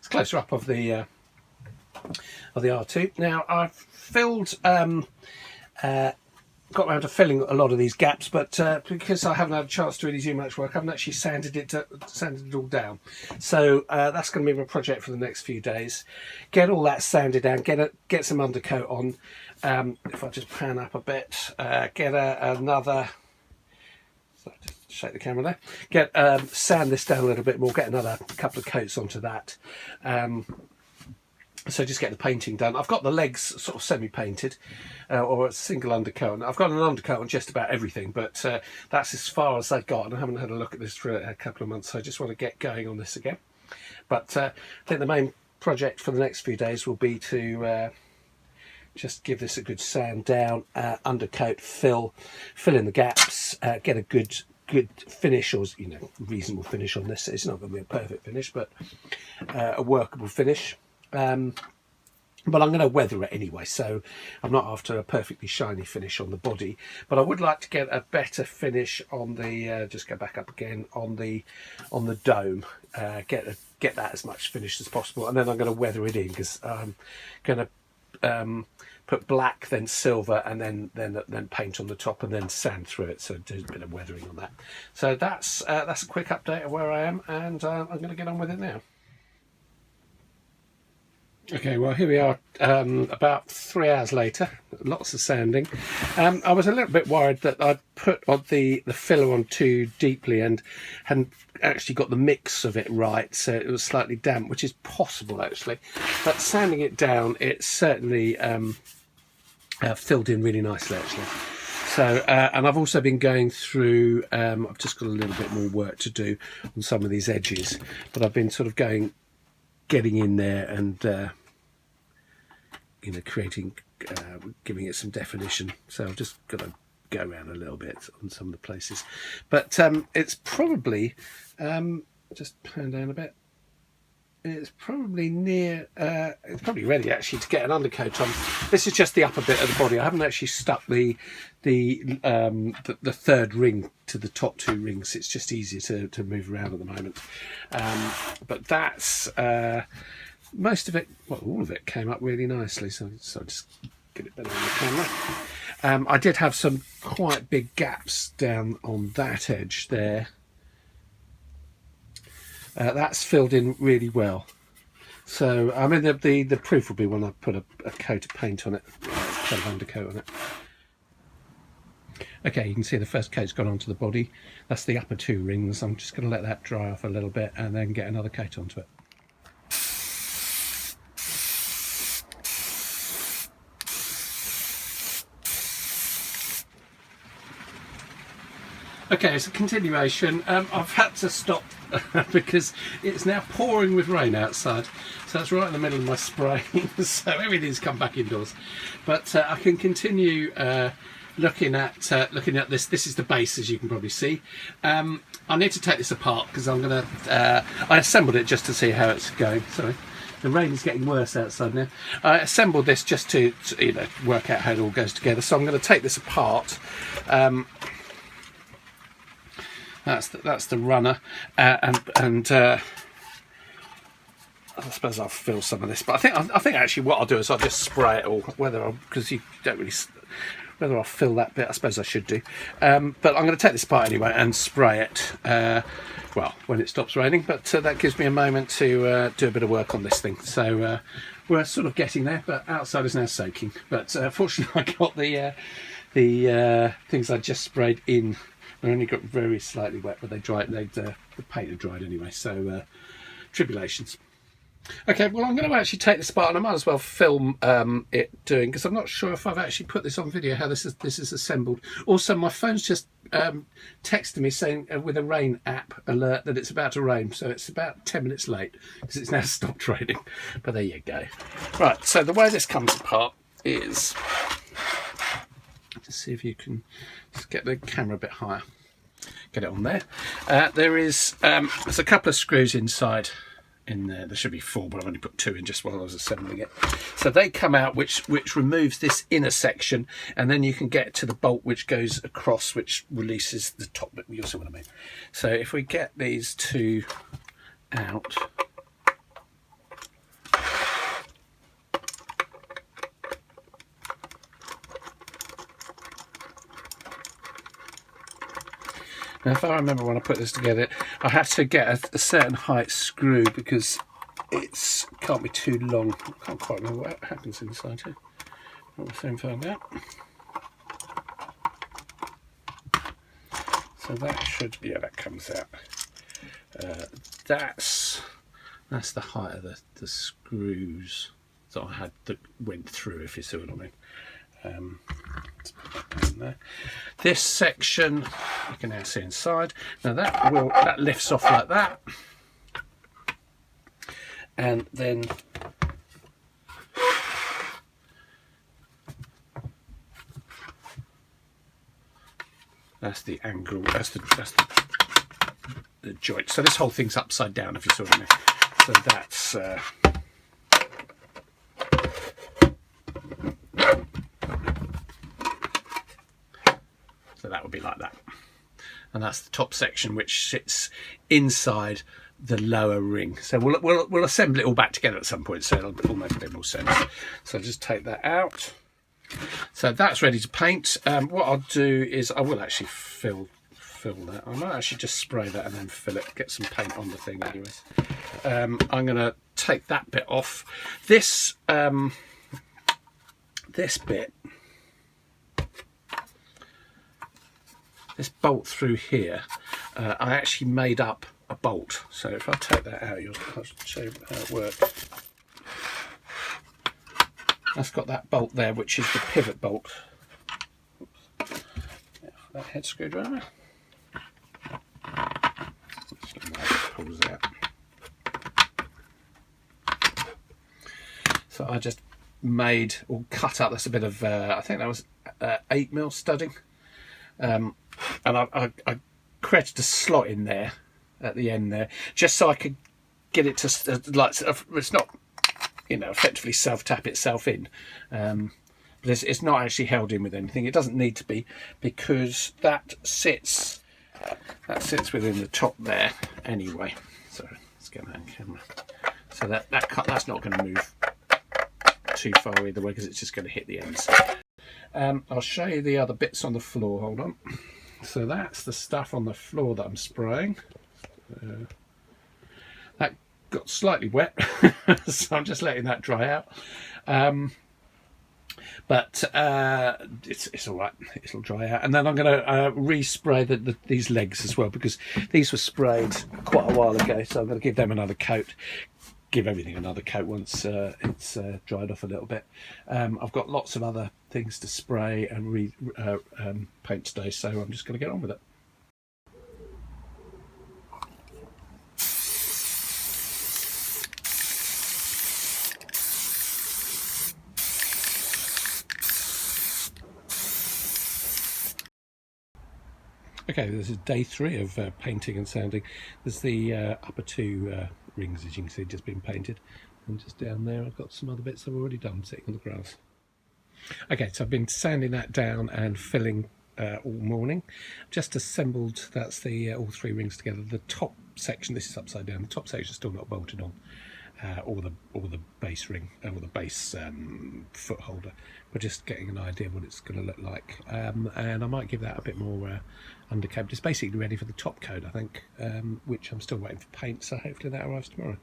It's closer up of the R2. Now I've filled, got around to filling a lot of these gaps, but because I haven't had a chance to really do much work, I haven't actually sanded it all down. So that's going to be my project for the next few days. Get all that sanded down, get some undercoat on. If I just pan up a bit, get another. So just shake the camera there. Get sand this down a little bit more. Get another couple of coats onto that. So just get the painting done. I've got the legs sort of semi-painted, or a single undercoat. I've got an undercoat on just about everything, but that's as far as I've got, and I haven't had a look at this for a couple of months, so I just want to get going on this again. But I think the main project for the next few days will be to just give this a good sand down, undercoat, fill in the gaps, get a good finish, or reasonable finish on this. It's not going to be a perfect finish, but a workable finish. But I'm going to weather it anyway, so I'm not after a perfectly shiny finish on the body, but I would like to get a better finish on the just go back up again on the dome, get that as much finished as possible, and then I'm going to weather it in, because I'm going to put black, then silver, and then paint on the top, and then sand through it, so do a bit of weathering on that. So that's a quick update of where I am, and I'm going to get on with it now. Okay, well here we are, about 3 hours later, lots of sanding. I was a little bit worried that I'd put on the filler on too deeply and hadn't actually got the mix of it right, so it was slightly damp, which is possible actually. But sanding it down, it certainly filled in really nicely actually. So, and I've also been going through, I've just got a little bit more work to do on some of these edges, but I've been sort of getting in there and creating, giving it some definition. So I've just got to go around a little bit on some of the places, but it's probably just pan down a bit. It's probably near. It's probably ready actually to get an undercoat on. This is just the upper bit of the body. I haven't actually stuck the third ring to the top two rings. It's just easier to move around at the moment. But that's most of it. Well, all of it came up really nicely. So just get it better on the camera. I did have some quite big gaps down on that edge there. That's filled in really well. So I mean the proof will be when I put a coat of paint on it, kind of undercoat on it. Okay, you can see the first coat's gone onto the body. That's the upper two rings. I'm just going to let that dry off a little bit and then get another coat onto it. Okay, it's a continuation. I've had to stop because it's now pouring with rain outside, so that's right in the middle of my spraying, so everything's come back indoors. But I can continue looking at this. This is the base, as you can probably see. I need to take this apart because I'm going to. I assembled it just to see how it's going. Sorry, the rain is getting worse outside now. I assembled this just to work out how it all goes together. So I'm going to take this apart. That's the runner, and I suppose I'll fill some of this. But I think actually what I'll do is I'll just spray it all. Because you don't really. Whether I'll fill that bit, I suppose I should do. But I'm going to take this apart anyway and spray it. Well, when it stops raining. But that gives me a moment to do a bit of work on this thing. So we're sort of getting there. But outside is now soaking. But fortunately, I got the things I just sprayed in. They only got very slightly wet, but they dried. The paint had dried anyway. So tribulations. Okay, well I'm going to actually take this apart, and I might as well film it doing, because I'm not sure if I've actually put this on video how this is assembled. Also, my phone's just texted me saying with a rain app alert that it's about to rain, so it's about 10 minutes late because it's now stopped raining. But there you go. Right, so the way this comes apart is, just see if you can just get the camera a bit higher. Get it on there. There's a couple of screws inside. In there should be 4, but I've only put 2 in just while I was assembling it. So they come out, which removes this inner section, and then you can get to the bolt which goes across, which releases the top bit. You'll see what I mean. So if we get these two out, Now, if I remember when I put this together, I had to get a certain height screw because it can't be too long. I can't quite remember what happens inside here. I'll soon find out. So that should, yeah, that comes out. That's the height of the screws that I had that went through, if you see what I mean. Let's put that down there. This section you can now see inside. Now that lifts off like that, and then that's the angle. That's the joint. So this whole thing's upside down, if you see what I mean. So that's so that would be like that, and that's the top section which sits inside the lower ring. So we'll assemble it all back together at some point, so it'll make a bit more sense. So just take that out. So that's ready to paint. What I'll do is I will actually fill that. I might actually just spray that and then fill it, get some paint on the thing anyways. I'm going to take that bit off. This bit, this bolt through here, I actually made up a bolt. So if I take that out, I'll show you how it works. That's got that bolt there, which is the pivot bolt. Oops. Yeah, that head screwdriver. Pulls out. So I just made or cut up. That's a bit of I think that was 8mm studding, and I created a slot in there at the end there, just so I could get it to like it's not, you know, effectively self-tap itself in, but it's not actually held in with anything. It doesn't need to be, because that sits within the top there anyway. So let's get that on camera. So that's not going to move too far either way, because it's just going to hit the ends. I'll show you the other bits on the floor. Hold on. So that's the stuff on the floor that I'm spraying. That got slightly wet, so I'm just letting that dry out. But it's all right. It'll dry out, and then I'm going to respray these legs as well, because these were sprayed quite a while ago. So I'm going to give them another coat. Give everything another coat once it's dried off a little bit. I've got lots of other things to spray and paint today, so I'm just going to get on with it. Okay, this is day 3 of painting and sanding. There's the upper 2 rings, as you can see, just been painted, and just down there I've got some other bits I've already done sitting on the grass. Okay, so I've been sanding that down and filling all morning. Just assembled, that's the all 3 rings together. The top section, this is upside down, the top section is still not bolted on, or the base ring, or the base foot holder. We're just getting an idea of what it's going to look like, and I might give that a bit more undercoat. It's basically ready for the top coat, I think, which I'm still waiting for paint, so hopefully that arrives tomorrow.